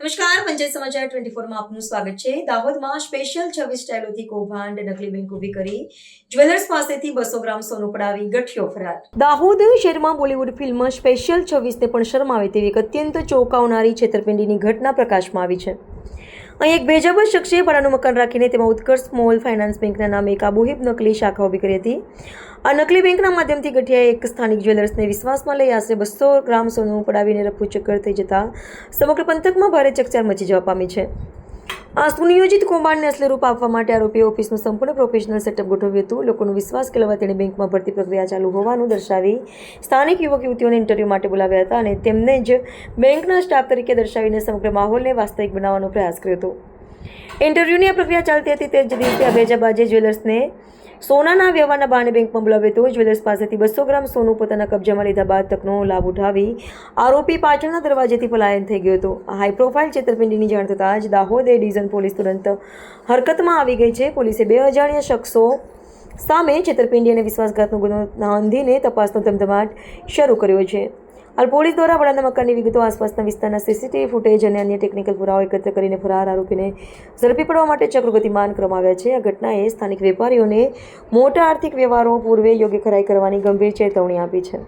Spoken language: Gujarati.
નમસ્કાર, પંચાયત સમાચાર 24માં આપનું સ્વાગત છે। દાહોદમાં સ્પેશિયલ 26 સ્ટાઇલોથી કૌભાંડ, નકલી બેંક ઊભી કરી જ્વેલર્સ પાસેથી 200 ગ્રામ સોનું પડાવી ગઠિયો ફરાર। દાહોદ શહેરમાં બોલિવૂડ ફિલ્મ સ્પેશિયલ 26ને પણ શરમાવે તેવી એક અત્યંત ચોંકાવનારી છેતરપિંડીની ઘટના પ્રકાશમાં આવી છે। અહીં એક ભેજાબાજ શખ્સે ભાડાનું મકાન રાખીને તેમાં ઉત્કર્ષ સ્મોલ ફાઇનાન્સ બેંકના નામે એક આબોહિબ નકલી શાખા ઊભી કરી હતી। આ નકલી બેંકના માધ્યમથી ગઠિયાએ એક સ્થાનિક જ્વેલર્સને વિશ્વાસમાં લઈ આશરે 200 ગ્રામ સોનું પડાવીને રફુચક્કર થઈ જતા સમગ્ર પંથકમાં ભારે ચકચાર મચી જવા પામી છે। આ સુનિયોજિત કૌભાંડને અસલી રૂપ આપવા માટે આરોપીએ ઓફિસનું સંપૂર્ણ પ્રોફેશનલ સેટઅપ ગોઠવ્યું હતું। લોકોનો વિશ્વાસ કેળવવા તેણે બેંકમાં ભરતી પ્રક્રિયા ચાલુ હોવાનું દર્શાવી સ્થાનિક યુવક યુવતીઓને ઇન્ટરવ્યૂ માટે બોલાવ્યા હતા અને તેમને જ બેંકના સ્ટાફ તરીકે દર્શાવીને સમગ્ર માહોલને વાસ્તવિક બનાવવાનો પ્રયાસ કર્યો હતો। ઇન્ટરવ્યૂની આ પ્રક્રિયા ચાલતી હતી તે જ દિવસે આ ભેજાબાજે જ્વેલર્સને સોનાના વ્યવહારના બહાને બેંકમાં બોલાવ્યો હતો। જ્વેલર્સ પાસેથી 200 ગ્રામ સોનું પોતાના કબજામાં લીધા બાદ તકનો લાભ ઉઠાવી આરોપી પાછળના દરવાજેથી પલાયન થઈ ગયો હતો। આ હાઈ પ્રોફાઇલ છેતરપિંડીની જાણ થતાં જ દાહોદ ડિવિઝન પોલીસ તુરંત હરકતમાં આવી ગઈ છે। પોલીસે 2 અજાણ્યા શખ્સો સામે છેતરપિંડી અને વિશ્વાસઘાતનો ગુનો નોંધીને તપાસનો ધમધમાટ શરૂ કર્યો છે। હાલ પોલીસ દ્વારા ભાડાના મકાનની વિગતો, આસપાસના વિસ્તારના સીસીટીવી ફૂટેજ અને અન્ય ટેકનિકલ પુરાવો એકત્ર કરીને ફરાર આરોપીને ઝડપી પાડવા માટે ચક્રો ગતિમાન કરવામાં આવ્યા છે। આ ઘટનાએ સ્થાનિક વેપારીઓને મોટા આર્થિક વ્યવહારો પૂર્વે યોગ્ય ખરાઈ કરવાની ગંભીર ચેતવણી આપી છે।